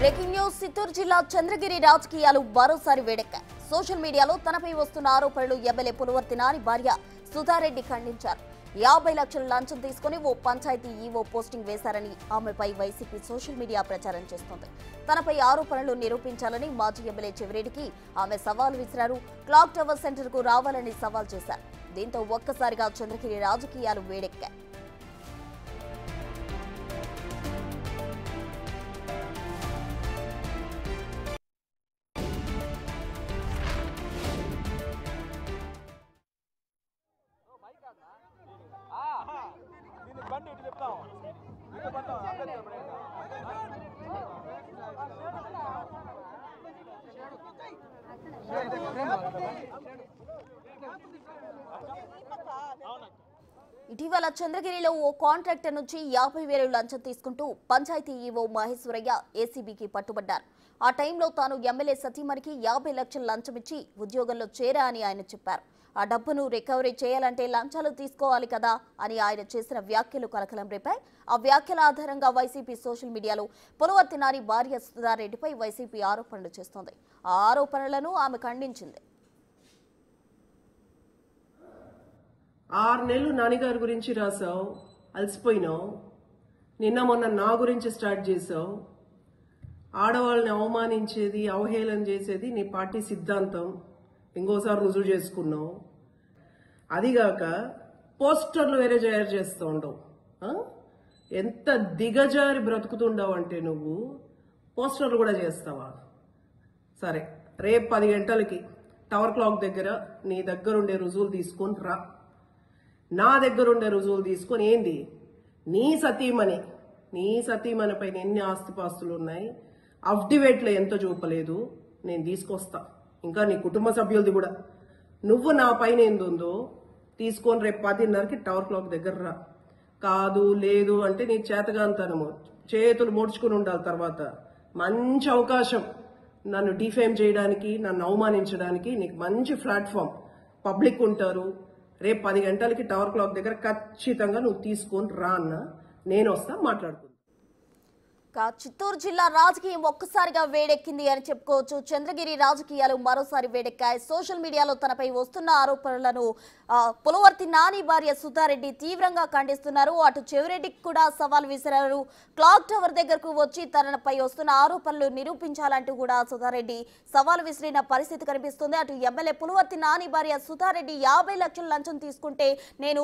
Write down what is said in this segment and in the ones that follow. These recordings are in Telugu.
బ్రేకింగ్ న్యూస్ చిత్తూరు జిల్లా చంద్రగిరి రాజకీయాలు మరోసారి వేడెక్కాయి. సోషల్ మీడియాలో తనపై వస్తున్న ఆరోపణలు ఎమ్మెల్యే పులవర్తి నాని భార్య సుధారెడ్డి ఖండించారు. 50 లక్షల లంచం తీసుకుని ఓ పంచాయతీ ఈవో పోస్టింగ్ వేశారని ఆమెపై వైసీపీ సోషల్ మీడియా ప్రచారం చేస్తోంది. తనపై ఆరోపణలు నిరూపించాలని మాజీ ఎమ్మెల్యే చెవిరెడ్డికి ఆమె సవాల్ విసిరారు. క్లాక్ టవర్ సెంటర్ కు రావాలని సవాల్ చేశారు. దీంతో ఒక్కసారిగా చంద్రగిరి రాజకీయాలు వేడెక్కాయి. ఇటీవల చంద్రగిరిలో ఓ కాంట్రాక్టర్ నుంచి 50,000 లంచం తీసుకుంటూ పంచాయతీ ఈవో మహేశ్వరయ్య ఏసీబీకి పట్టుబడ్డారు. ఆ టైంలో తాను ఎమ్మెల్యే సతీమణికి 50 లక్షల లంచం ఇచ్చి ఉద్యోగంలో చేరా అని ఆయన చెప్పారు. ఆ డబ్బును రికవరీ చేయాలంటే లంచాలు తీసుకోవాలి కదా అని ఆయన చేసిన వ్యాఖ్యలు కలకలం రేపాయి. ఆ వ్యాఖ్యల ఆధారంగా వైసీపీ సోషల్ మీడియాలో పులవర్తి నాని భార్య సుధారెడ్డిపై వైసీపీ ఆరోపణలు చేస్తోంది. ఆ ఆరోపణలను ఆమె ఖండించింది. 6 నెలలు నాన్నగారి గురించి రాసావు, అలసిపోయినావు. నిన్న మొన్న నా గురించి స్టార్ట్ చేసావు. ఆడవాళ్ళని అవమానించేది, అవహేళన చేసేది నీ పార్టీ సిద్ధాంతం. ఇంకోసారి రుజువు చేసుకున్నావు. అదిగాక పోస్టర్లు వేరే తయారు చేస్తూ ఉండవు. ఎంత దిగజారి బ్రతుకుతుండవు అంటే నువ్వు పోస్టర్లు కూడా చేస్తావా? సరే, రేపు 10 గంటలకి టవర్ క్లాక్ దగ్గర నీ దగ్గరుండే రుజువులు తీసుకొని రా. నా దగ్గరుండే రుజువులు తీసుకొని ఏంది నీ సతీమణి పైన ఎన్ని ఆస్తిపాస్తులు ఉన్నాయి, అఫ్డివేట్లో ఎంత చూపలేదు నేను తీసుకొస్తా. ఇంకా నీ కుటుంబ సభ్యులది కూడా. నువ్వు నా పైన ఏందుందో తీసుకొని రేపు 10:30కి టవర్ క్లాక్ దగ్గర రా. కాదు లేదు అంటే నీ చేతగాంతనము, చేతులు ముడుచుకుని ఉండాలి. తర్వాత మంచి అవకాశం నన్ను డిఫేమ్ చేయడానికి, నన్ను అవమానించడానికి నీకు మంచి ప్లాట్ఫామ్. పబ్లిక్ ఉంటారు. రేపు 10 గంటలకి టవర్ క్లాక్ దగ్గర ఖచ్చితంగా నువ్వు తీసుకొని రా అన్న, నేను వస్తా, మాట్లాడుకుంటా. చిత్తూరు జిల్లా రాజకీయం ఒక్కసారిగా వేడెక్కింది అని చెప్పుకోవచ్చు. చంద్రగిరి రాజకీయాలు మరోసారి వేడెక్కాయి. సోషల్ మీడియాలో తనపై వస్తున్న ఆరోపణలను పులవర్తి నాని భార్య సుధారెడ్డి తీవ్రంగా ఖండిస్తున్నారు. అటు చెవిరెడ్డికి కూడా సవాల్ విసిరారు. క్లాక్ టవర్ దగ్గరకు వచ్చి తనపై వస్తున్న ఆరోపణలు నిరూపించాలంటూ కూడా సుధారెడ్డి సవాల్ విసిరిన పరిస్థితి కనిపిస్తుంది. అటు ఎమ్మెల్యే పులవర్తి నాని భార్య సుధారెడ్డి 50 లక్షల లంచం తీసుకుంటే నేను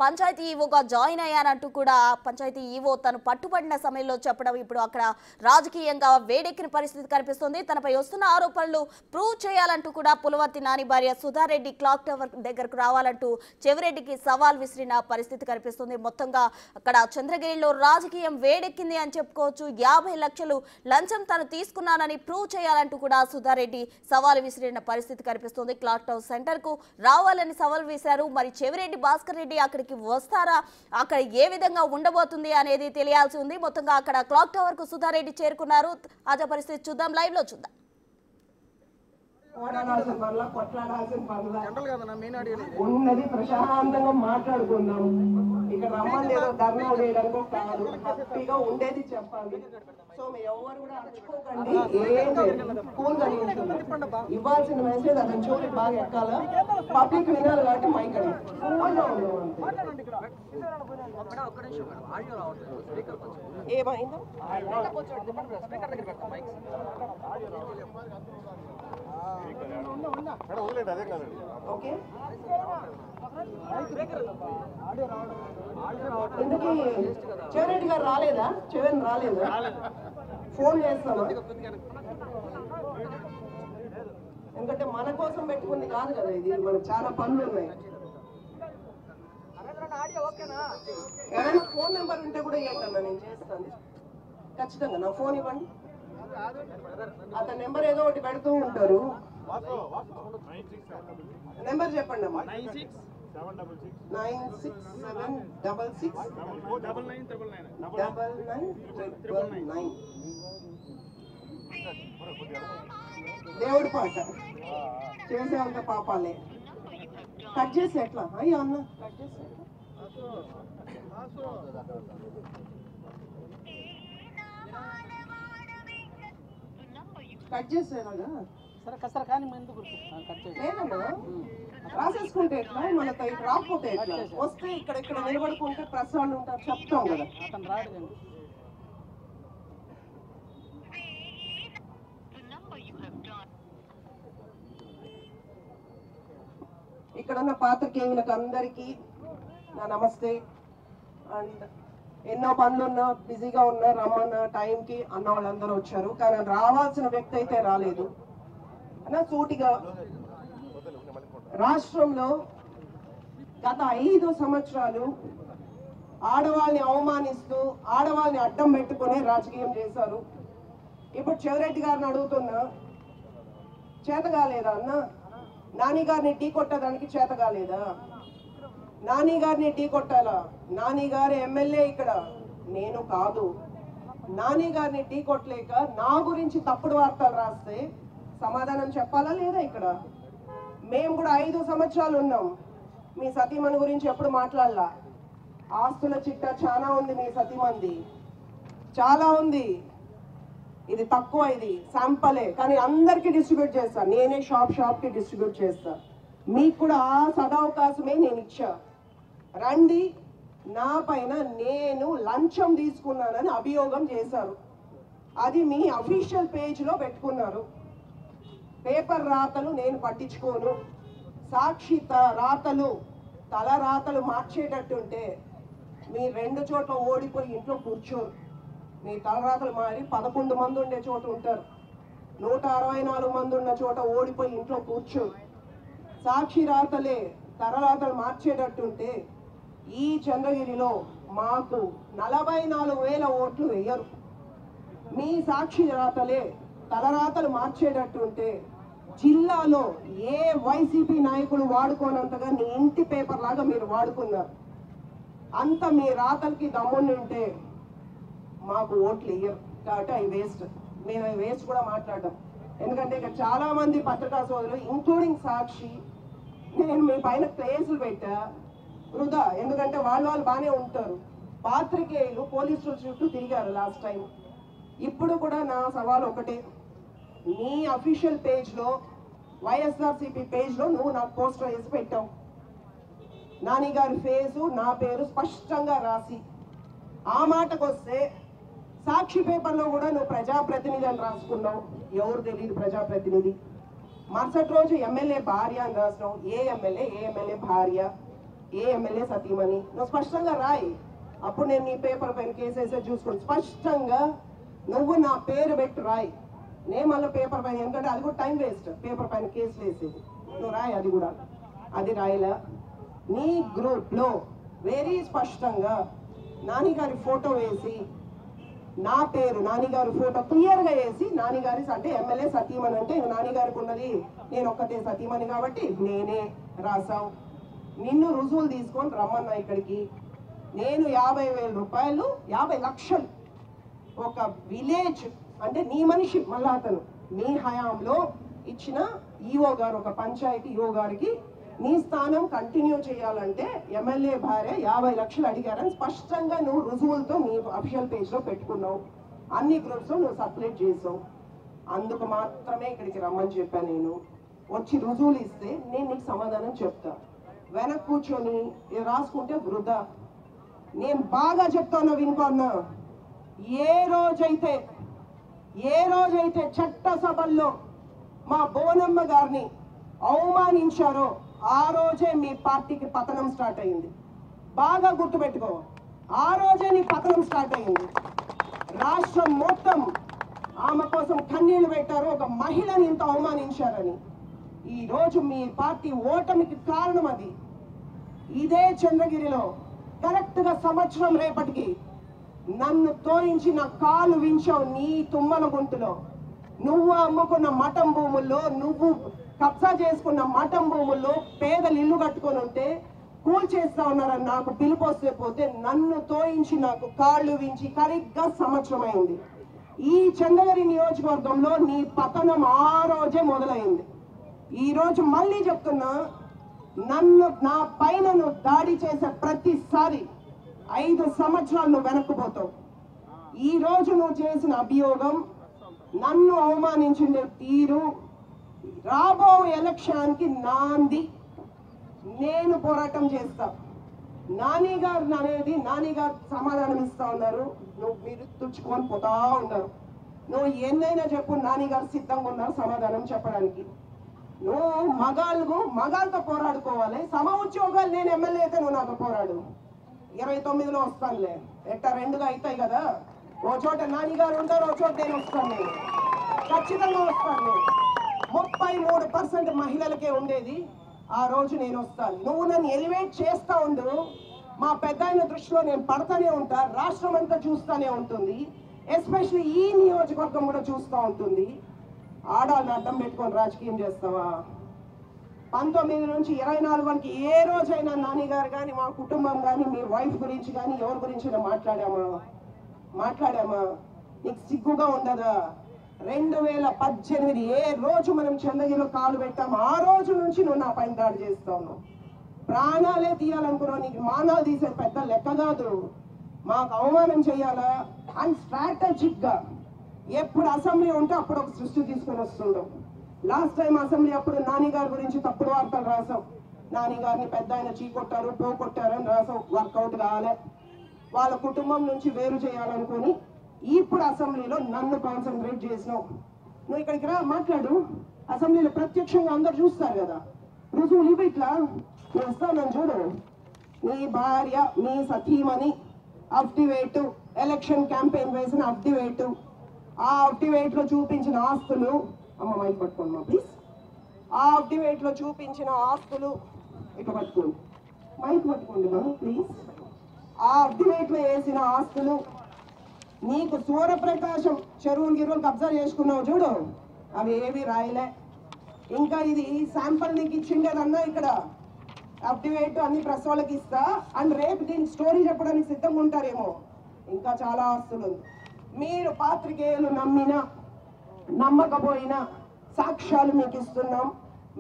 పంచాయతీ ఈవోగా జాయిన్ అయ్యానంటూ కూడా పంచాయతీ ఈవో తను పట్టుబడిన సమయంలో చెప్పడం ఇప్పుడు అక్కడ రాజకీయంగా వేడెక్కిన పరిస్థితి కనిపిస్తుంది. తనపై వస్తున్న ఆరోపణలు ప్రూవ్ చేయాలంటూ కూడా పులవర్తి నాని భార్య సుధారెడ్డి క్లాక్ టవర్ దగ్గరకు రావాలంటూ చెవిరెడ్డికి సవాల్ విసిరిన పరిస్థితి కనిపిస్తుంది. మొత్తంగా అక్కడ చంద్రగిరిలో రాజకీయం వేడెక్కింది అని చెప్పుకోవచ్చు. 50 లక్షలు లంచం తను తీసుకున్నానని ప్రూవ్ చేయాలంటూ కూడా సుధారెడ్డి సవాల్ విసిరిన పరిస్థితి కనిపిస్తుంది. క్లాక్ టవర్ సెంటర్ కు రావాలని సవాల్ విసిరారు. మరి చెవిరెడ్డి భాస్కర్ రెడ్డి అక్కడికి వస్తారా, అక్కడ ఏ విధంగా ఉండబోతుంది అనేది తెలియాల్సి ఉంది. మొత్తంగా అక్కడ క్లాక్ టవర్ కు సుధారెడ్డి చేరుకున్నారు. తాజా పరిస్థితి చూద్దాం, లైవ్ లో చూద్దాం. ఉన్నది ప్రశాంతంగా మాట్లాడుకుందాం. ఇక్కడ రమ్మని ఏదో ధర్నా చేయడానికి కాదు, హ్యాపీగా ఉండేది చెప్పాలి. సో మీరు ఎవరు కూడా అడుచుకోకండి. కూల్ గా ఇవ్వాల్సిన మెసేజ్ అతని చోటు బాగా ఎక్కాల, పబ్లిక్ వినాలి కాబట్టి మైక్ ఏమైందో ఓకే. ఇందుకీ చెవిరెడ్డి గారు రాలేదా? చెవిరెడ్డి రాలేదా? ఫోన్ చేస్తామా? ఎందుకంటే మన కోసం పెట్టుకుంది కాదు కదా ఇది, మనకు చాలా పనులు ఉన్నాయి. ఏదైనా ఫోన్ నెంబర్ ఉంటే కూడా ఇవ్వండి, నేను చేస్తాను ఖచ్చితంగా. నా ఫోన్ ఇవ్వండి. అతని నెంబర్ ఏదో ఒకటి పెడుతూ ఉంటారు. నెంబర్ చెప్పండి అమ్మా. 9676669999. దేవుడి పాట చేసేంత పాపాలే. కట్ చేసి ఎట్లా అయ్యో అన్న కట్ చేసి ఎట్లా కట్ చేసేలాగా సరే కసర కానీ ఎందుకు కట్ చేసి లేదమ్మా రాసేసుకుంటే ఎట్లా మనతో ఇటు రాకపోతే ఎట్లా వస్తే ఇక్కడ నిలబడుకుంటే ప్రెస్ వాళ్ళు ఉంటారు చెప్తాం కదా అతను రాడు కానీ ఇక్కడ ఉన్న పాత్రికేయులకు అందరికీ నా నమస్తే. అండ్ ఎన్నో పనులున్నా బిజీగా ఉన్నా రమ్మన్న టైంకి అన్న వాళ్ళందరూ వచ్చారు, కానీ రావాల్సిన వ్యక్తి అయితే రాలేదు అన్న. సూటిగా రాష్ట్రంలో గత 5 సంవత్సరాలు ఆడవాళ్ళని అవమానిస్తూ ఆడవాళ్ళని అడ్డం పెట్టుకునే రాజకీయం చేశారు. ఇప్పుడు చెవిరెడ్డి గారిని అడుగుతున్నా, చేత కాలేదా అన్న? నాని గారిని ఢీ కొట్టడానికి చేత కాలేదా? నాని గారిని ఢీ కొట్టాలా? నాని గారి ఎమ్మెల్యే ఇక్కడ, నేను కాదు. నాని గారిని ఢీ కొట్టలేక నా గురించి తప్పుడు వార్తలు రాస్తే సమాధానం చెప్పాలా లేదా? ఇక్కడ మేము కూడా 5 సంవత్సరాలు ఉన్నాం. మీ సతీమణి గురించి ఎప్పుడు మాట్లాడలా. ఆస్తుల చిట్ట చాలా ఉంది, మీ సతీమణిది చాలా ఉంది. ఇది తక్కువ, ఇది శాంపలే, కానీ అందరికి డిస్ట్రిబ్యూట్ చేస్తా. నేనే షాప్ కి డిస్ట్రిబ్యూట్ చేస్తా. మీకు కూడా ఆ సదవకాశమే నేను ఇచ్చా. రండి. నా పైన నేను లంచం తీసుకున్నానని అభియోగం చేశారు. అది మీ అఫీషియల్ పేజ్లో పెట్టుకున్నారు. పేపర్ రాతలు నేను పట్టించుకోను. సాక్షి రాతలు, తల రాతలు మార్చేటట్టుంటే మీ 2 చోట్ల ఓడిపోయి ఇంట్లో కూర్చోరు. మీ తలరాతలు మారి 11 మంది ఉండే చోట ఉంటారు. 164 మంది ఉన్న చోట ఓడిపోయి ఇంట్లో కూర్చోరు. సాక్షి రాతలే తలరాతలు మార్చేటట్టుంటే ఈ చంద్రగిరిలో మాకు 44,000 ఓట్లు వేయరు. మీ సాక్షి రాతలే తలరాతలు మార్చేటట్టుంటే జిల్లాలో ఏ వైసీపీ నాయకులు వాడుకోనంతగా నీ ఇంటి పేపర్ లాగా మీరు వాడుకున్నారు. అంత మీ రాతలకి దమ్ముంటే మాకు ఓట్లు ఇయ్యరు. కాబట్టి అవి వేస్ట్. నేను అవి వేస్ట్ కూడా మాట్లాడడం. ఎందుకంటే ఇక్కడ చాలా మంది పత్రికా సోదరులు ఇంక్లూడింగ్ సాక్షి, నేను మీ పైన కేసులు పెట్టా వృధా. ఎందుకంటే వాళ్ళు బాగానే ఉంటారు. పాత్రికేయులు పోలీసుల చుట్టూ తిరిగారు లాస్ట్ టైం. ఇప్పుడు కూడా నా సవాల్ ఒకటే, నీ అఫీషియల్ పేజ్లో వైఎస్ఆర్సీపీ పేజ్లో నువ్వు నాకు పోస్టర్ వేసి పెట్టావు. నాని గారి ఫేసు నా పేరు స్పష్టంగా రాసి. ఆ మాటకు వస్తే సాక్షి పేపర్లో కూడా నువ్వు ప్రజాప్రతినిధి అని రాసుకున్నావు. ఎవరు తెలియదు ప్రజాప్రతినిధి. మరుసటి రోజు ఎమ్మెల్యే భార్య అని రాసినావు. ఏ ఎమ్మెల్యే భార్య, ఏ ఎమ్మెల్యే సతీమణి నువ్వు స్పష్టంగా రాయి. అప్పుడు నేను నీ పేపర్ పైన కేసు వేసే చూసుకోండి. స్పష్టంగా నువ్వు నా పేరు పెట్టి రాయి. నేను మళ్ళీ పేపర్ పైన, ఎందుకంటే అది కూడా టైం వేస్ట్. పేపర్ పైన కేసు వేసేది నువ్వు రాయి. అది కూడా అది రాయలా. నీ గ్రూప్లో వెరీ స్పష్టంగా నాని గారి ఫోటో వేసి, నా పేరు నాని గారి ఫోటో క్లియర్గా వేసి, నాని గారి అంటే ఎమ్మెల్యే సతీమణి అంటే నాని గారికి ఉన్నది నేను ఒక్కతే సతీమణి కాబట్టి నేనే రాసావు. నిన్ను రుజువులు తీసుకొని రమ్మన్నా ఇక్కడికి. నేను 50,000 రూపాయలు 50 లక్షలు ఒక విలేజ్ అంటే నీ మనిషి మళ్ళా అతను నీ హయాంలో ఇచ్చిన ఈఓ గారు, ఒక పంచాయతీ ఈఓ గారికి నీ స్థానం కంటిన్యూ చేయాలంటే ఎమ్మెల్యే భార్య 50 లక్షలు అడిగారని స్పష్టంగా నువ్వు రుజువులతో నీ అఫీషియల్ పేజ్లో పెట్టుకున్నావు. అన్ని గ్రూప్స్లో నువ్వు సర్క్యులేట్ చేసావు. అందుకు మాత్రమే ఇక్కడికి రమ్మని చెప్పాను. నేను వచ్చి రుజువులు ఇస్తే నేను నీకు సమాధానం చెప్తా. వెనక్కి కూర్చొని రాసుకుంటే వృధా. నేను బాగా చెప్తాను, వినుకున్నా. ఏ రోజైతే చట్టసభల్లో మా బోనమ్మ గారిని అవమానించారో ఆ రోజే మీ పార్టీకి పతనం స్టార్ట్ అయింది. బాగా గుర్తుపెట్టుకో, ఆ రోజే నీ పతనం స్టార్ట్ అయింది. రాష్ట్రం మొత్తం ఆమె కోసం కన్నీళ్లు పెట్టారు, ఒక మహిళని ఇంత అవమానించారని. ఈ రోజు మీ పార్టీ ఓటమికి కారణం అది. ఇదే చంద్రగిరిలో కరెక్ట్గా సంవత్సరం రేపటికి నన్ను తోయించి నా కాలు వించావు నీ తుమ్మల గుంటులో. నువ్వు అమ్ముకున్న మఠం భూముల్లో, నువ్వు కబ్జా చేసుకున్న మఠం భూముల్లో పేదలు ఇల్లు కట్టుకొని ఉంటే కూల్చేస్తా ఉన్నారని నాకు పిలుపు వస్తే పోతే నన్ను తోయించి నాకు కాళ్ళు వించి కరెక్ట్గా సంవత్సరం అయింది. ఈ చంద్రగిరి నియోజకవర్గంలో నీ పతనం ఆ రోజే మొదలైంది. ఈ రోజు మళ్ళీ చెప్తున్నా, నా పైన నువ్వు దాడి చేసే ప్రతిసారి 5 సంవత్సరాలు నువ్వు వెనక్కుపోతావు. ఈ రోజు నువ్వు చేసిన అభియోగం నన్ను అవమానించిన తీరు రాబో ఎలక్షన్కి నాంది. నేను పోరాటం చేస్తా. నాని గారు అనేది నాని గారు సమాధానం ఇస్తా ఉన్నారు, మీరు తుడుచుకొని పోతా ఉన్నారు. నువ్వు ఎన్నైనా చెప్పు, నాని గారు సిద్ధంగా ఉన్నారు సమాధానం చెప్పడానికి. నువ్వు మగాళ్ళతో పోరాడుకోవాలి. సమ ఉద్యోగాలు నేను ఎమ్మెల్యే అయితే నువ్వు నాతో పోరాడు. 29లో వస్తానులే, ఎట్ట 2గా అవుతాయి కదా. ఓ చోట నాని గారు ఉంటారు, ఓ చోట నేను వస్తాను. నేను ఖచ్చితంగా వస్తాను. నేను 33% మహిళలకే ఉండేది. ఆ రోజు నేను వస్తాను. నువ్వు నన్ను ఎలివేట్ చేస్తా ఉండు. మా పెద్ద ఆయన దృష్టిలో నేను పడతానే ఉంటా. రాష్ట్రం అంతా చూస్తానే ఉంటుంది, ఎస్పెషల్లీ ఈ నియోజకవర్గం కూడా చూస్తూ ఉంటుంది. ఆడాలని అడ్డం పెట్టుకొని రాజకీయం చేస్తావా? 19 నుంచి 24 వరకు ఏ రోజైనా నాని గారు కానీ, మా కుటుంబం కానీ, మీ వైఫ్ గురించి కానీ, ఎవరి గురించి మాట్లాడామా? నీకు సిగ్గుగా ఉండదా? 2018 ఏ రోజు మనం చంద్రగిరిలో కాలు పెట్టాము, ఆ రోజు నుంచి నువ్వు నా పైన దాడి చేస్తా ఉన్నావు. ప్రాణాలే తీయాలనుకున్నావు. నీకు మానాలు తీసే పెద్ద లెక్క కాదు. మాకు అవమానం చేయాలా అండ్ స్ట్రాటజిక్ గా ఎప్పుడు అసెంబ్లీ ఉంటే అప్పుడు ఒక సృష్టి తీసుకొని వస్తుండవు. లాస్ట్ టైం అసెంబ్లీ అప్పుడు నాని గారి గురించి తప్పుడు వార్తలు రాసాం. నాని గారిని పెద్ద ఆయన చీకొట్టారు, పోగొట్టారని రాసాం. వర్కౌట్ కావాలి. వాళ్ళ కుటుంబం నుంచి వేరు చేయాలనుకుని ఇప్పుడు అసెంబ్లీలో నన్ను కాన్సన్ట్రేట్ చేసినావు. నువ్వు ఇక్కడికి రా, మాట్లాడు. అసెంబ్లీలో ప్రత్యక్షంగా అందరు చూస్తారు కదా, రుజువులు ఇవి. ఇట్లా నువ్వు వస్తావు, నన్ను చూడు. నీ భార్య, మీ సతీమణి అఫ్టివేట్, ఎలక్షన్ క్యాంపెయిన్ వేసిన అఫ్టివేట్, ఆ అఫ్టివేట్ లో చూపించిన ఆస్తులు, అమ్మ మైక్ పట్టుకోండి ప్లీజ్. ఆ అఫ్టివేట్ లో చూపించిన ఆస్తులు ఇట్లా పట్టుకోండి, మైక్ పట్టుకోండి ప్లీజ్. ఆ అఫ్టివేట్ లో వేసిన ఆస్తులు, నీకు సూర్యప్రకాశం చెరువులు గిరువులు కబ్జా చేసుకున్నావు చూడు, అవి ఏవి రాయలే. ఇంకా ఇది శాంపుల్ నీకు ఇచ్చిండేదన్నా ఇక్కడ అప్డేట్ అన్ని ప్రెస్ వాళ్ళకి ఇస్తా అండ్ రేపు దీని స్టోరీ చెప్పడానికి సిద్ధంగా ఉంటారేమో. ఇంకా చాలా ఆస్తులు మీరు పాత్రికేయులు నమ్మినా నమ్మకపోయినా సాక్ష్యాలు మీకు ఇస్తున్నాం.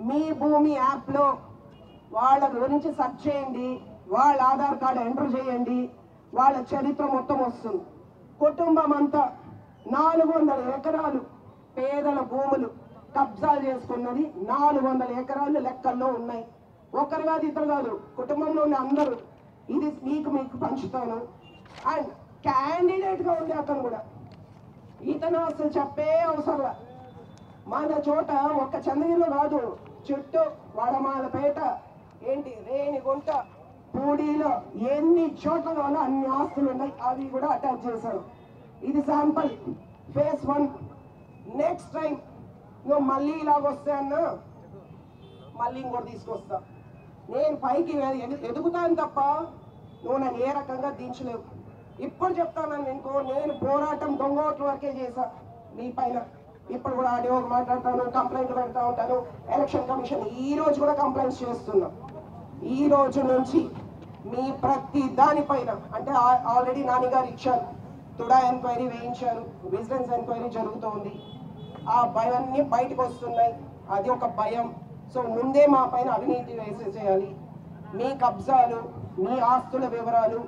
మీ భూమి యాప్లో వాళ్ళ గురించి సెర్చ్ చేయండి, వాళ్ళ ఆధార్ కార్డు ఎంటర్ చేయండి, వాళ్ళ చరిత్ర మొత్తం వస్తుంది. కుటుంబం అంతా 400 ఎకరాలు పేదల భూములు కబ్జాలు చేసుకున్నది. 400 ఎకరాలు లెక్కల్లో ఉన్నాయి. ఒకరు కాదు, ఇద్దరు కాదు, కుటుంబంలో ఉన్న అందరూ. ఇది మీకు పంచుతాను. అండ్ క్యాండిడేట్ గా ఉండే అతను కూడా, ఇతను అసలు చెప్పే అవసరంలా. మన చోట ఒక్క చంద్రగిరిలో కాదు, చుట్టూ వడమాలపేట, రేణిగుంట, పూడిలో ఎన్ని చోట్ల కావాలో అన్ని ఆస్తులు ఉన్నాయి. అవి కూడా అటాచ్ చేశారు. ఇది శాంపుల్ ఫేజ్ 1. నెక్స్ట్ టైం నువ్వు మళ్ళీ ఇలాగొస్తే అన్నా మళ్ళీ ఇంకోటి తీసుకొస్తా. నేను పైకి ఎదుగుతాను తప్ప నువ్వు నన్ను ఏ రకంగా దించలేవు. ఇప్పుడు చెప్తాను ఇంకో, నేను పోరాటం దొంగ ఓట్ల వరకే చేశా మీ పైన. ఇప్పుడు కూడా ఆడియో మాట్లాడతాను, కంప్లైంట్ పెడతా ఉంటాను. ఎలక్షన్ కమిషన్ ఈ రోజు కూడా కంప్లైంట్స్ చేస్తున్నా. ఈ రోజు నుంచి మీ ప్రతి దానిపైన, అంటే ఆల్రెడీ నాన్నగారు ఇచ్చారు, తుడా ఎంక్వైరీ వేయించారు, విజిలెన్స్ ఎంక్వైరీ జరుగుతోంది. ఆ భయాన్ని బయటకు వస్తున్నాయి. అది ఒక భయం. సో ముందే మా పైన అవినీతి వేసేసేయాలి. మీ కబ్జాలు, మీ ఆస్తుల వివరాలు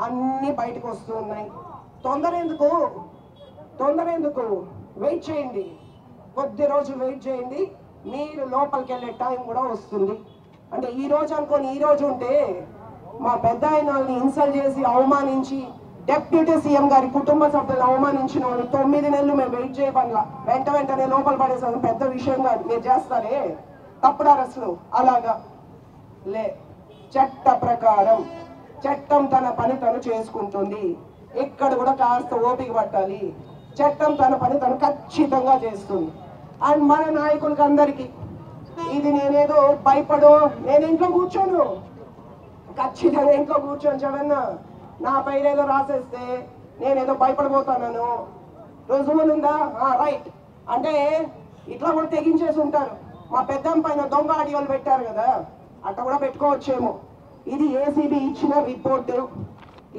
అన్నీ బయటకు వస్తూ ఉన్నాయి. తొందర ఎందుకు? వెయిట్ చేయండి, కొద్ది రోజులు వెయిట్ చేయండి. మీరు లోపలికి వెళ్ళే టైం కూడా వస్తుంది. అంటే ఈ రోజు అనుకోని ఈ రోజు ఉంటే మా పెద్ద ఆయనల్ని ఇన్సల్ట్ చేసి అవమానించి డిప్యూటీ సీఎం గారి కుటుంబ సభ్యులను అవమానించిన వాళ్ళు 9 నెలలు మేము వెయిట్ చేయబడలా. వెంటనే లోపల పడేసాను. పెద్ద విషయం కాదు. మీరు చేస్తారే తప్పుడు అరెస్టులు, అలాగా లే. చట్ట ప్రకారం చట్టం తన పని తను చేసుకుంటుంది. ఇక్కడ కూడా కాస్త ఓపిక పట్టాలి. చట్టం తన పని తను ఖచ్చితంగా చేస్తుంది. అండ్ మన నాయకులకి అందరికీ ఇది నేనేదో భయపడో, నేను ఇంట్లో కూర్చోను, ఖచ్చితంగా ఇంట్లో కూర్చొని జగన్న నా పైన ఏదో రాసేస్తే నేనేదో భయపడిపోతాను. రుజువులుందా? రైట్ అంటే ఇట్లా కూడా తెగించేసి ఉంటారు. మా పెద్దమ్మ పైన దొంగ ఆడియోలు పెట్టారు కదా, అట్లా కూడా పెట్టుకోవచ్చేమో. ఇది ఏసీబీ ఇచ్చిన రిపోర్టు.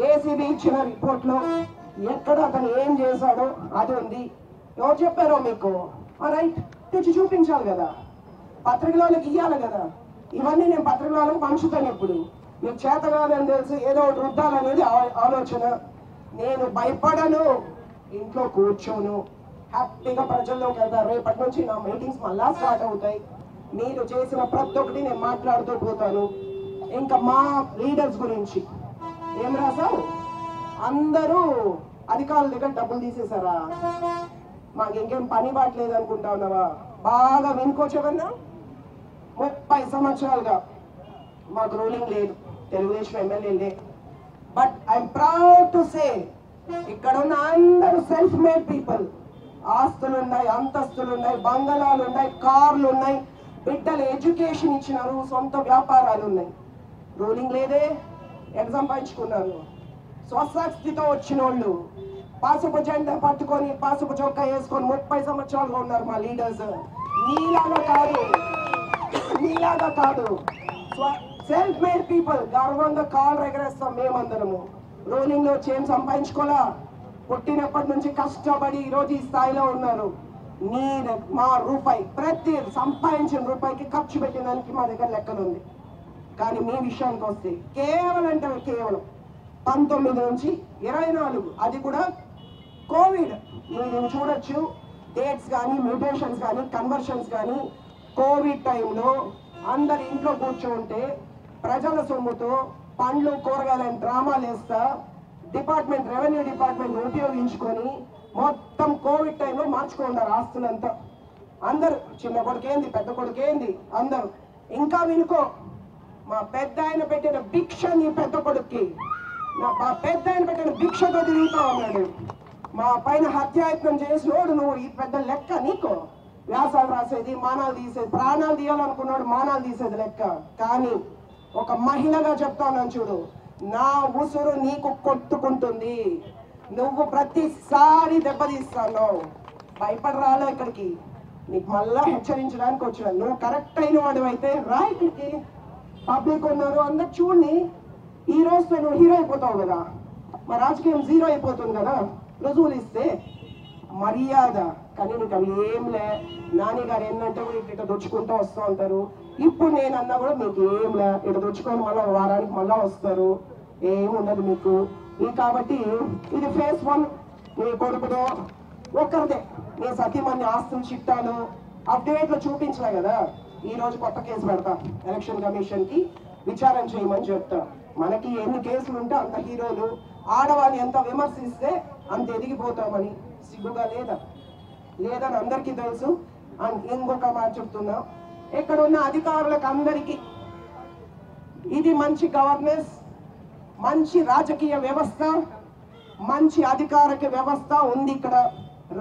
ఏసీబీ ఇచ్చిన రిపోర్ట్లో ఎక్కడ అతను ఏం చేశాడో అది ఉంది. ఎవరు చెప్పారో మీకు? రైట్, తెచ్చి చూపించాలి కదా, పత్రికలకు ఇవ్వాలి కదా. ఇవన్నీ నేను పత్రికలకు పంచుతాను. ఇప్పుడు మీకు చేత కాదని తెలిసి ఏదో ఒకటి రుద్దాలనేది ఆలోచన. నేను భయపడను, ఇంట్లో కూర్చోను, హ్యాపీగా ప్రజల్లోకి వెళ్తారు. రేపటి నుంచి నా మీటింగ్స్ మళ్ళా స్టార్ట్ అవుతాయి. మీరు చేసిన ప్రతి ఒక్కటి నేను మాట్లాడుతూ పోతాను. ఇంకా మా లీడర్స్ గురించి ఏం రాసావు? అందరూ అధికారుల దగ్గర డబ్బులు తీసేశారా? మాకు ఇంకేం పని బాట్లేదు అనుకుంటా ఉన్నావా? బాగా వినుకోవచ్చవన్నా. 30 సంవత్సరాలుగా మాకు రూలింగ్ లేదు, తెలుగుదేశం ఎమ్మెల్యేలే. But I'm proud to say ఇక్కడ ఉన్న అందరూ సెల్ఫ్ మేడ్ పీపుల్. ఆస్తులు ఉన్నాయి, అంతస్తులు ఉన్నాయి, బంగళాలు ఉన్నాయి, కార్లు ఉన్నాయి, బిడ్డలు ఎడ్యుకేషన్ ఇచ్చినారు, సొంత వ్యాపారాలు ఉన్నాయి. రూలింగ్ లేదే, ఎంత సంపాదించుకున్నారు? స్వశక్తితో వచ్చిన వాళ్ళు పసుపు జెండా పట్టుకొని పసుపు చొక్కా వేసుకొని 30 సంవత్సరాలుగా ఉన్నారు మా లీడర్స్. నీలాగా కాదు, సెల్ఫ్ మేడ్ పీపుల్. గర్వంగా కాళ్ళు ఎగరేస్తాం మేమందరము. రూలింగ్ లో ఏం సంపాదించుకోవాలా? పుట్టినప్పటి నుంచి కష్టపడి ఈరోజు ఈ స్థాయిలో ఉన్నారు. మా రూపాయి, ప్రతి సంపాదించిన రూపాయికి ఖర్చు పెట్టినానికి మా దగ్గర లెక్కలు ఉంది. కానీ మీ విషయానికి వస్తే కేవలం 19 నుంచి 24, అది కూడా కోవిడ్. మీరు చూడొచ్చు డేట్స్ కానీ, మ్యూటేషన్స్ కానీ, కన్వర్షన్స్ కానీ. కోవిడ్ టైంలో అందరు ఇంట్లో కూర్చుంటే ప్రజల సొమ్ముతో పండ్లు కూరగాయలని డ్రామాలు వేస్తా రెవెన్యూ డిపార్ట్మెంట్ ఉపయోగించుకొని మొత్తం కోవిడ్ టైంలో మార్చుకున్నారు ఆస్తులంతా. అందరు చిన్న కొడుకేంది, పెద్ద కొడుకేంది, అందరు. ఇంకా వినుకో, మా పెద్ద ఆయన పెట్టిన భిక్ష నీ పెద్ద కొడుక్కి, మా పెద్ద ఆయన పెట్టిన భిక్షతో తిరుగుతా ఉన్నాడు. మా పైన హత్యాయత్నం చేసినోడు నువ్వు ఈ పెద్ద లెక్క. నీకు వ్యాసాలు రాసేది, మానాలు తీసేది, ప్రాణాలు తీయాలనుకున్నాడు మానాలు తీసేది లెక్క. కానీ ఒక మహిళగా చెప్తా ఉన్నాను చూడు, నా ఉసురు నీకు కొట్టుకుంటుంది. నువ్వు ప్రతిసారి దెబ్బతీస్తాను. భయపడి రాలే ఇక్కడికి, నీకు మళ్ళా హెచ్చరించడానికి వచ్చాను. నువ్వు కరెక్ట్ అయిన వాడు అయితే రా ఇక్కడికి. పబ్లిక్ ఉన్నారు, అందరు చూడండి. ఈ రోజుతో నువ్వు హీరో అయిపోతావు కదా, మా రాజకీయం జీరో అయిపోతుంది కదా రుజువులు ఇస్తే. మర్యాద. కానీ నీకు అవి ఏంలే. నాని గారు ఏంటంటే కూడా ఇట్లా దొచ్చుకుంటూ వస్తూ ఉంటారు. ఇప్పుడు నేను అన్నా కూడా మీకు ఏంలే, ఇట్లా దొచ్చుకొని మళ్ళీ వారానికి మళ్ళా వస్తారు, ఏముండదు మీకు. కాబట్టి ఇది ఫేజ్ 1. నీ కొడుకుతో ఒక్కరిదే నీ సతీమణి ఆస్తుల చిట్టాలు అప్డేట్లు చూపించలే కదా. ఈ రోజు కొత్త కేసు పెడతా, ఎలక్షన్ కమిషన్ కి విచారణ చేయమని చెప్తా. మనకి ఎన్ని కేసులు ఉంటే అంత హీరోలు, ఆడవాళ్ళు ఎంత విమర్శిస్తే అంత ఎదిగిపోతామని. సిగ్గుగా లేదని అందరికీ తెలుసు. అండ్ ఇంకొక మాట చెప్తున్నా, ఇక్కడ ఉన్న అధికారులకు అందరికీ ఇది మంచి గవర్నెన్స్, మంచి రాజకీయ వ్యవస్థ, మంచి అధికారిక వ్యవస్థ ఉంది. ఇక్కడ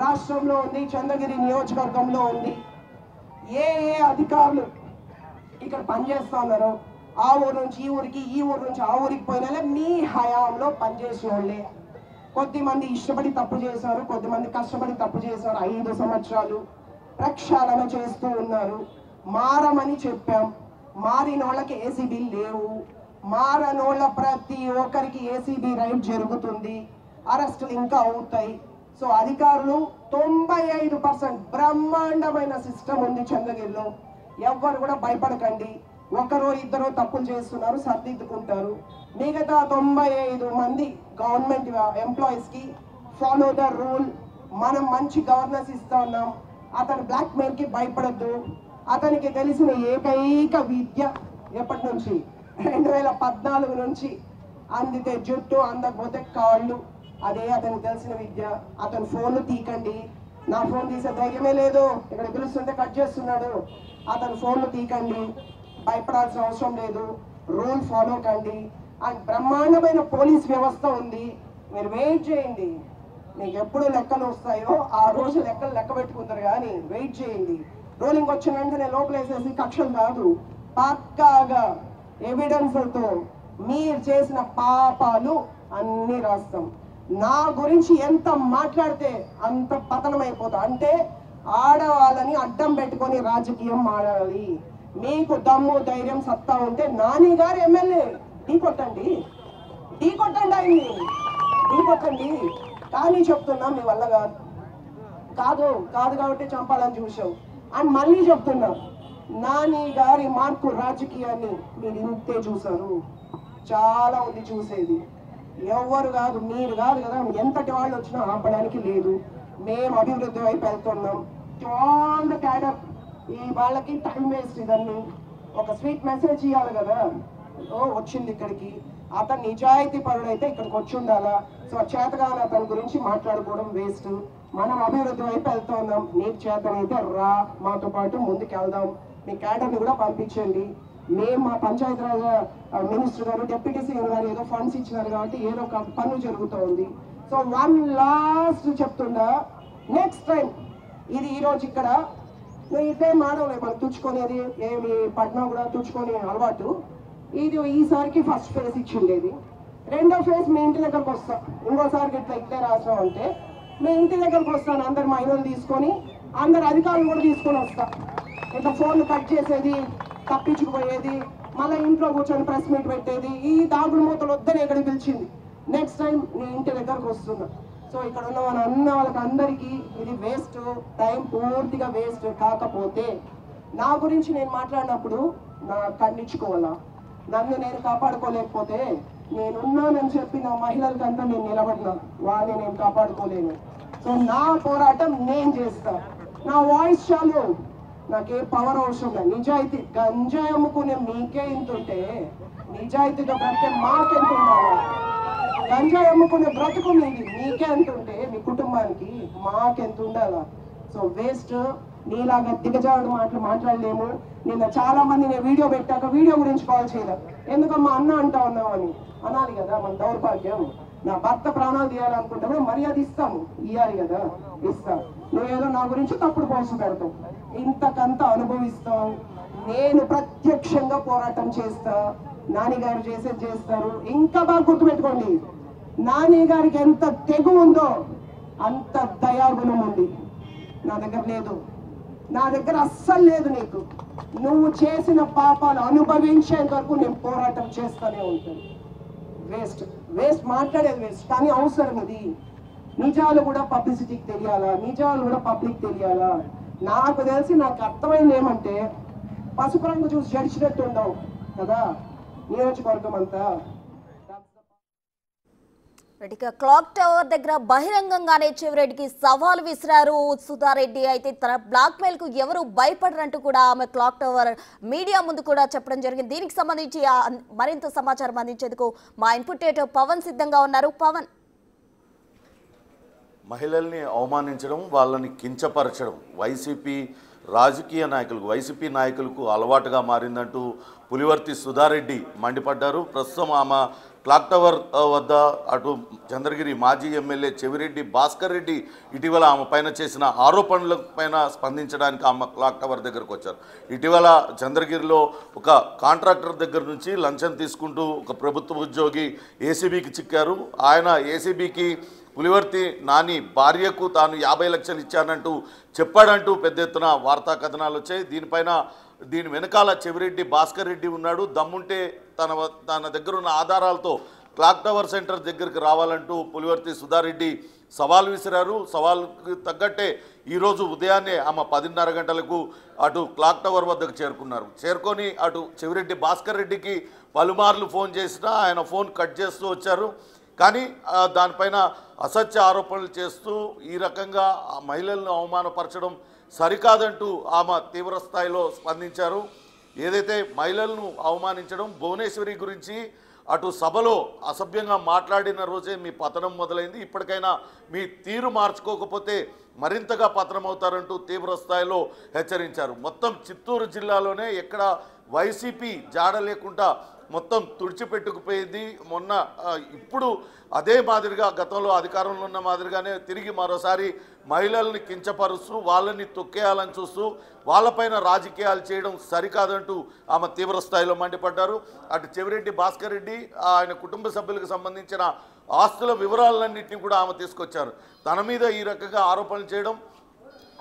రాష్ట్రంలో ఉంది, చంద్రగిరి నియోజకవర్గంలో ఉంది. ఏ అధికారులు ఇక్కడ పనిచేస్తా ఉన్నారో ఆ ఊరు నుంచి ఈ ఊరికి, ఈ ఊరు నుంచి ఆ ఊరికి పోయినా మీ హయాంలో పనిచేసిన వాళ్ళే. కొద్దిమంది ఇష్టపడి తప్పు చేశారు, కొద్దిమంది కష్టపడి తప్పు చేశారు. 5 సంవత్సరాలు ప్రక్షాళన చేస్తూ ఉన్నారు. మారమని చెప్పాం, మారిన వాళ్ళకి ఏసీబీ లేవు. మారనోళ్ళ ప్రతి ఒక్కరికి ఏసీబీ రైడ్ జరుగుతుంది, అరెస్టులు ఇంకా అవుతాయి. సో అధికారులు 95% బ్రహ్మాండమైన సిస్టమ్ ఉంది చంద్రగిరిలో. ఎవ్వరు కూడా భయపడకండి. ఒకరో ఇద్దరో తప్పులు చేస్తున్నారు, సర్దిద్దుకుంటారు. మిగతా 95 మంది గవర్నమెంట్ ఎంప్లాయీస్ కి ఫాలో ద రూల్. మనం మంచి గవర్నెన్స్ ఇస్తా ఉన్నాం. అతను బ్లాక్ మెయిల్ కి భయపడద్దు. అతనికి తెలిసిన ఏకైక విద్య ఎప్పటి నుంచి 2014 నుంచి అందితే జుట్టు, అందకపోతే కాళ్ళు. అదే అతనికి తెలిసిన విద్య. అతను ఫోన్లు తీకండి. నా ఫోన్ తీసే ధైర్యమే లేదు, ఇక్కడ పిలుస్తుంటే కట్ చేస్తున్నాడు. అతను ఫోన్లు తీకండి, భయపడాల్సిన అవసరం లేదు. రూల్ ఫాలో కండి. అండ్ బ్రహ్మాండమైన పోలీస్ వ్యవస్థ ఉంది. మీరు వెయిట్ చేయండి, మీకు ఎప్పుడు లెక్కలు వస్తాయో ఆ రోజు లెక్కలు లెక్క పెట్టుకుంటారు. కానీ వెయిట్ చేయండి. రూలింగ్ వచ్చిన వెంటనే లోపలేసేసి కక్షలు కాదు, పక్కాగా ఎవిడెన్స్లతో మీరు చేసిన పాపాలు అన్ని రాస్తాం. నా గురించి ఎంత మాట్లాడితే అంత పతనమైపోతా. అంటే ఆడవాళ్ళని అడ్డం పెట్టుకొని రాజకీయం ఆడాలి. మీకు దమ్ము, ధైర్యం, సత్తా ఉంటే నాని గారు ఎమ్మెల్యే ఢీ కొట్టండి ఆయన్ని, ఢీ కొట్టండి. కానీ చెప్తున్నా మీ వల్ల కాదు కాబట్టి చంపాలని చూసావు. అండ్ మళ్ళీ చెప్తున్నా, నాని గారి మార్పు రాజకీయాన్ని మీరు ఇంతే చూసారు. చాలా ఉంది చూసేది. ఎవరు కాదు, మీరు కాదు కదా. ఎంతటి వాళ్ళు వచ్చినా ఆపడానికి లేదు. మేము అభివృద్ధి వైపు వెళ్తున్నాం. టు ఆల్ ద క్యాడర్, ఈ వాళ్ళకి టైం వేస్ట్ ఇదన్నీ. ఒక స్వీట్ మెసేజ్ ఇవ్వాలి కదా, వచ్చింది ఇక్కడికి, అతను నిజాయితీ పరుడైతే ఇక్కడికి వచ్చి ఉండాలా. సో చేతగానే అతని గురించి మాట్లాడుకోవడం వేస్ట్. మనం అభివృద్ధి వైపు వెళ్తున్నాం. నీకు చేతనైతే రా, మాతో పాటు ముందుకు వెళ్దాం. మీ క్యాడర్ని కూడా పంపించండి. మేము మా పంచాయతీరాజ్ మినిస్టర్ గారు, డిప్యూటీ సీఎం గారు ఏదో ఫండ్స్ ఇచ్చినారు కాబట్టి ఏదో ఒక పనులు జరుగుతూ ఉంది. సో వన్ లాస్ట్ చెప్తుండా, నెక్స్ట్ టైం ఇది ఈరోజు ఇక్కడ ఇదే మాడవలే మనం తుడుచుకునేది, ఏమి పట్నం కూడా తుడుచుకొని అలవాటు. ఇది ఈసారికి ఫస్ట్ ఫేజ్ ఇచ్చిండేది. రెండో ఫేజ్ మీ ఇంటి దగ్గరకు వస్తా. ఇంకోసారికి ఇట్లా ఇట్లే రాసినాం అంటే మీ ఇంటి దగ్గరకు వస్తాను. అందరు మహిళలు తీసుకొని, అందరు అధికారులు కూడా తీసుకొని వస్తా. ఇట్లా ఫోన్లు కట్ చేసేది, తప్పించుకుపోయేది, మళ్ళీ ఇంట్లో కూర్చొని ప్రెస్ మీట్ పెట్టేది, ఈ దాగుడు మూతలు వద్దని ఎక్కడికి పిలిచింది. నెక్స్ట్ టైం నీ ఇంటి దగ్గరకు వస్తున్నా. సో ఇక్కడ ఉన్న వాళ్ళకి అందరికీ ఇది వేస్ట్, టైం పూర్తిగా వేస్ట్. కాకపోతే నా గురించి నేను మాట్లాడినప్పుడు నా ఖండించుకోవాలా, నన్ను నేను కాపాడుకోలేకపోతే నేనున్నానని చెప్పి నా మహిళలకంతా నేను నిలబడినా, వాళ్ళని నేను కాపాడుకోలేను. సో నా పోరాటం నేను చేస్తా. నా వాయిస్ చాలు, నాకే పవర్ అవసరం లేదు. నిజాయితీ, గంజాయి అమ్ముకునే మీకే ఇంత ఉంటే నిజాయితీతో బ్రతికే మాకెంత ఉండాలి? గంజాయి అమ్ముకునే బ్రతుకు మీకే ఎంత ఉంటే మీ కుటుంబానికి మాకెంత ఉండాలా? So waste. నీలాగా దిగజారుడు మాట్లాడలేము. నిన్న చాలా మంది నేను వీడియో పెట్టాక వీడియో గురించి కాల్ చేయలేదు. ఎందుకమ్మా అన్న అంటా ఉన్నామని అనాలి కదా. మన దౌర్భాగ్యం. నా భర్త ప్రాణాలు తీయాలనుకుంటే మర్యాద ఇస్తాము, ఇవ్వాలి కదా, ఇస్తాం. నువ్వేదో నా గురించి తప్పుడు పోస్ట్ పెడతావు, ఇంతకంత అనుభవిస్తావు. నేను ప్రత్యక్షంగా పోరాటం చేస్తా. నాని గారు చేసేది చేస్తారు. ఇంకా బాగా గుర్తుపెట్టుకోండి, నాని గారికి ఎంత తెగు ఉందో అంత దయాగుణం ఉంది నా దగ్గర లేదు. నా దగ్గర అస్సలు లేదు. నీకు నువ్వు చేసిన పాపాలు అనుభవించేంత వరకు నేను పోరాటం చేస్తూనే ఉంటాను. వేస్ట్ వేస్ట్ మాట్లాడేది వేస్ట్. కానీ అవసరం ఇది. నిజాలు కూడా పబ్లిసిటీకి తెలియాలా, నిజాలు కూడా పబ్లిక్ తెలియాలా. నాకు తెలిసి నాకు అర్థమైంది ఏమంటే, పసుపు రంగు చూసి జడిచినట్టు ఉండవు కదా నియోజకవర్గం అంతా. ఇక క్లాక్ టవర్ దగ్గర బహిరంగంగానే చెవిరెడ్డికి సవాల్ విసిరారు సుధారెడ్డి. అయితే తన బ్లాక్ మెయిల్ కు ఎవరు భయపడరంటూ కూడా ఆమె క్లాక్ టవర్ మీడియా ముందు కూడా చెప్పడం జరిగింది. దీనికి సంబంధించి మరింత సమాచారం అందించేందుకు మా ఇన్పుట్ ఎడిటర్ పవన్ సిద్ధంగా ఉన్నారు. పవన్, మహిళల్ని అవమానించడం, వాళ్ళని కించపరచడం వైసీపీ రాజకీయ నాయకులకు, వైసీపీ నాయకులకు అలవాటుగా మారిందంటూ పులివర్తి సుధారెడ్డి మండిపడ్డారు. ప్రస్తుతం ఆమె క్లాక్ టవర్ వద్ద అటు చంద్రగిరి మాజీ ఎమ్మెల్యే చెవిరెడ్డి భాస్కర్ రెడ్డి ఇటీవల ఆమె పైన చేసిన ఆరోపణల పైన స్పందించడానికి ఆమె క్లాక్ టవర్ దగ్గరకు వచ్చారు. ఇటీవల చంద్రగిరిలో ఒక కాంట్రాక్టర్ దగ్గర నుంచి లంచం తీసుకుంటూ ఒక ప్రభుత్వ ఉద్యోగి ఏసీబీకి చిక్కారు. ఆయన ఏసీబీకి పులివర్తి నాని భార్యకు తాను 50 లక్షలు ఇచ్చానంటూ చెప్పాడంటూ పెద్ద ఎత్తున వార్తా కథనాలు వచ్చాయి. దీని వెనకాల చెవిరెడ్డి భాస్కర్ రెడ్డి ఉన్నాడు, దమ్ముంటే తన దగ్గర ఉన్న ఆధారాలతో క్లాక్ టవర్ సెంటర్ దగ్గరికి రావాలంటూ పులివర్తి సుధారెడ్డి సవాల్ విసిరారు. సవాల్కి తగ్గట్టే ఈరోజు ఉదయాన్నే ఆమె 10:30 గంటలకు అటు క్లాక్ టవర్ వద్దకు చేరుకొని అటు చెవిరెడ్డి భాస్కర్ రెడ్డికి పలుమార్లు ఫోన్ చేసినా ఆయన ఫోన్ కట్ చేస్తూ వచ్చారు. కానీ దానిపైన అసత్య ఆరోపణలు చేస్తూ ఈ రకంగా మహిళలను అవమానపరచడం సరికాదంటూ ఆమె తీవ్ర స్థాయిలో స్పందించారు. ఏదైతే మహిళలను అవమానించడం, భువనేశ్వరి గురించి అటు సభలో అసభ్యంగా మాట్లాడిన రోజే మీ పతనం మొదలైంది. ఇప్పటికైనా మీ తీరు మార్చుకోకపోతే మరింతగా పతనం అవుతారంటూ తీవ్ర స్థాయిలో హెచ్చరించారు. మొత్తం చిత్తూరు జిల్లాలోనే ఎక్కడ వైసీపీ జాడ లేకుండా మొత్తం తుడిచిపెట్టుకుపోయింది. ఇప్పుడు అదే మాదిరిగా గతంలో అధికారంలో ఉన్న మాదిరిగానే తిరిగి మరోసారి మహిళల్ని కించపరుస్తూ వాళ్ళని తొక్కేయాలని చూస్తూ వాళ్ళపైన రాజకీయాలు చేయడం సరికాదంటూ ఆమె తీవ్ర స్థాయిలో మండిపడ్డారు. అటు చెవిరెడ్డి భాస్కర్ రెడ్డి ఆయన కుటుంబ సభ్యులకు సంబంధించిన ఆస్తుల వివరాలన్నింటినీ కూడా ఆమె తీసుకొచ్చారు. తన మీద ఈ రకంగా ఆరోపణలు చేయడం,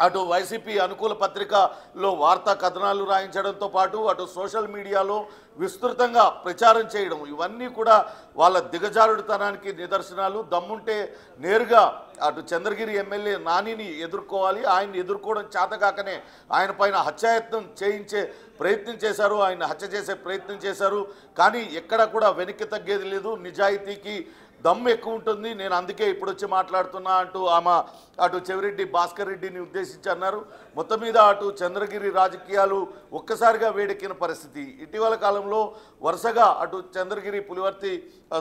అటు వైసీపీ అనుకూల పత్రికలో వార్తా కథనాలు రాయించడంతో పాటు అటు సోషల్ మీడియాలో విస్తృతంగా ప్రచారం చేయడం, ఇవన్నీ కూడా వాళ్ళ దిగజారుడుతనానికి నిదర్శనాలు. దమ్ముంటే నేరుగా అటు చంద్రగిరి ఎమ్మెల్యే నానిని ఎదుర్కోవాలి, ఆయన్ని ఎదుర్కోవడం చేతకాకనే ఆయన పైన హత్యాయత్నం చేయించే ప్రయత్నం చేశారు, ఆయన హత్య చేసే ప్రయత్నం చేశారు. కానీ ఎక్కడ కూడా వెనక్కి తగ్గేది లేదు. నిజాయితీకి దమ్ము ఎక్కువ ఉంటుంది, నేను అందుకే ఇప్పుడు వచ్చి మాట్లాడుతున్నా అంటూ ఆమె అటు చెవిరెడ్డి భాస్కర్ రెడ్డిని ఉద్దేశించి అన్నారు. మొత్తం మీద అటు చంద్రగిరి రాజకీయాలు ఒక్కసారిగా వేడెక్కిన పరిస్థితి. ఇటీవల కాలంలో వరుసగా అటు చంద్రగిరి పులివర్తి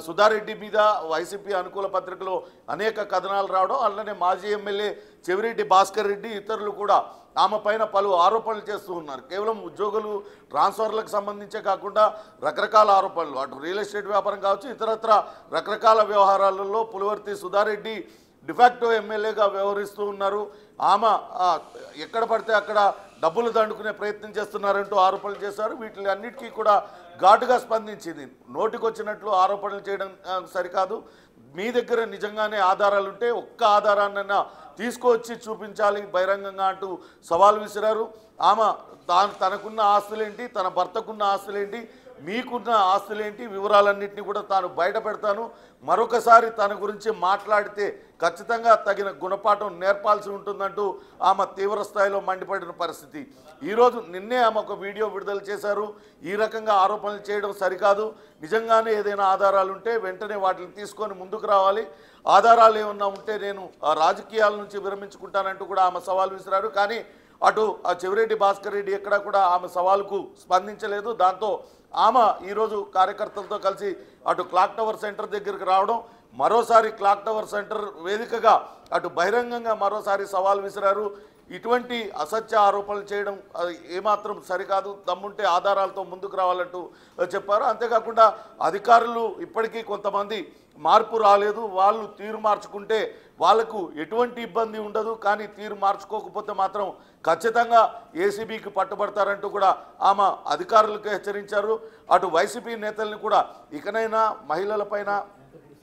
సుధారెడ్డి మీద వైసీపీ అనుకూల పత్రికలో అనేక కథనాలు రావడం, అలానే మాజీ ఎమ్మెల్యే చెవిరెడ్డి భాస్కర్ రెడ్డి ఇతరులు కూడా ఆమె పైన పలు ఆరోపణలు చేస్తూ ఉన్నారు. కేవలం ఉద్యోగులు ట్రాన్స్ఫర్లకు సంబంధించే కాకుండా రకరకాల ఆరోపణలు, అటు రియల్ ఎస్టేట్ వ్యాపారం కావచ్చు, ఇతరత్ర రకరకాల వ్యవహారాలలో పులివర్తి సుధారెడ్డి డిఫాక్టో ఎమ్మెల్యేగా వ్యవహరిస్తూ ఉన్నారు. ఆమె ఎక్కడ పడితే అక్కడ డబ్బులు దండుకునే ప్రయత్నం చేస్తున్నారంటూ ఆరోపణలు చేశారు. వీటి అన్నిటికీ కూడా ఘాటుగా స్పందించింది. నోటికొచ్చినట్లు ఆరోపణలు చేయడం సరికాదు, మీ దగ్గర నిజంగానే ఆధారాలుంటే ఒక్క ఆధారాన్నైనా తీసుకొచ్చి చూపించాలి బహిరంగంగా అంటూ సవాల్ విసిరారు. ఆమె తనకున్న ఆస్తులేంటి, తన భర్తకున్న ఆస్తులేంటి, మీకున్న ఆస్తులేంటి, వివరాలన్నింటినీ కూడా తాను బయట పెడతాను, మరొకసారి తన గురించి మాట్లాడితే ఖచ్చితంగా తగిన గుణపాఠం నేర్పాల్సి ఉంటుందంటూ ఆమె తీవ్ర స్థాయిలో మండిపడిన పరిస్థితి. ఈరోజు నిన్నే ఆమె ఒక వీడియో విడుదల చేశారు. ఈ రకంగా ఆరోపణలు చేయడం సరికాదు, నిజంగానే ఏదైనా ఆధారాలు ఉంటే వెంటనే వాటిని తీసుకొని ముందుకు రావాలి, ఆధారాలు ఏమన్నా ఉంటే నేను రాజకీయాల నుంచి విరమించుకుంటానంటూ కూడా ఆమె సవాల్ విసిరారు. కానీ అటు చెవిరెడ్డి భాస్కర్ రెడ్డి ఎక్కడా కూడా ఆమె సవాలుకు స్పందించలేదు. దాంతో ఆమె ఈరోజు కార్యకర్తలతో కలిసి అటు క్లాక్ టవర్ సెంటర్ దగ్గరికి రావడం, మరోసారి క్లాక్ టవర్ సెంటర్ వేదికగా అటు బహిరంగంగా మరోసారి సవాల్ విసిరారు. ఇటువంటి అసత్య ఆరోపణలు చేయడం ఏమాత్రం సరికాదు, దమ్ముంటే ఆధారాలతో ముందుకు రావాలంటూ చెప్పారు. అంతేకాకుండా అధికారులు ఇప్పటికీ కొంతమంది మార్పు రాలేదు, వాళ్ళు తీరు మార్చుకుంటే వాళ్లకు ఎటువంటి ఇబ్బంది ఉండదు, కానీ తీరు మార్చుకోకపోతే మాత్రం ఖచ్చితంగా ఏసీబీకి పట్టుబడతారంటూ కూడా ఆమె అధికారులకు హెచ్చరించారు. అటు వైసీపీ నేతల్ని కూడా ఇకనైనా మహిళలపైన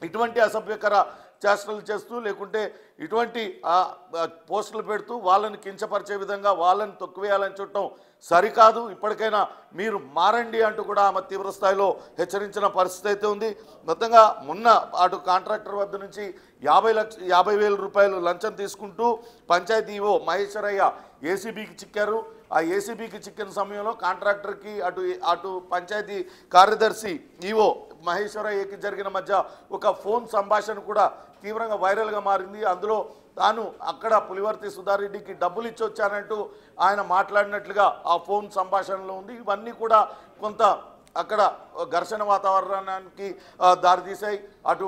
ఇటువంటి అసభ్యకర చేష్టలు చేస్తూ లేకుంటే ఇటువంటి పోస్టులు పెడుతూ వాళ్ళని కించపరిచే విధంగా వాళ్ళని తొక్కువేయాలని చూడటం సరికాదు, ఇప్పటికైనా మీరు మారండి అంటూ కూడా ఆమె తీవ్ర స్థాయిలో హెచ్చరించిన పరిస్థితి అయితే ఉంది. మొత్తంగా మొన్న అటు కాంట్రాక్టర్ వద్ద నుంచి 50,000 రూపాయలు లంచం తీసుకుంటూ పంచాయతీ ఈవో మహేశ్వరయ్య ఏసీబీకి చిక్కారు. ఆ ఏసీబీకి చిక్కిన సమయంలో కాంట్రాక్టర్కి అటు పంచాయతీ కార్యదర్శి ఈవో మహేశ్వరయ్యకి జరిగిన మధ్య ఒక ఫోన్ సంభాషణ కూడా తీవ్రంగా వైరల్గా మారింది. అందులో తాను అక్కడ పులివర్తి సుధారెడ్డికి డబ్బులు ఇచ్చి వచ్చానంటూ ఆయన మాట్లాడినట్లుగా ఆ ఫోన్ సంభాషణలో ఉంది. ఇవన్నీ కూడా కొంత అక్కడ ఘర్షణ వాతావరణానికి దారితీశాయి. అటు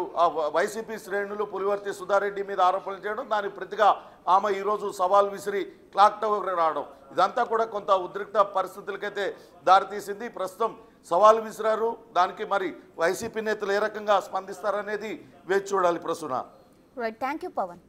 వైసీపీ శ్రేణులు పులివర్తి సుధారెడ్డి మీద ఆరోపణలు చేయడం, దానికి ప్రతిగా ఆమె ఈరోజు సవాల్ విసిరి క్లాక్ టవర్ రావడం, ఇదంతా కూడా కొంత ఉద్రిక్త పరిస్థితులకైతే దారితీసింది. ప్రస్తుతం సవాల్ విసిరారు, దానికి మరి వైసీపీ నేతలు ఏ రకంగా స్పందిస్తారనేది వేచి చూడాలి. Prasuna. Right, thank you Pawan.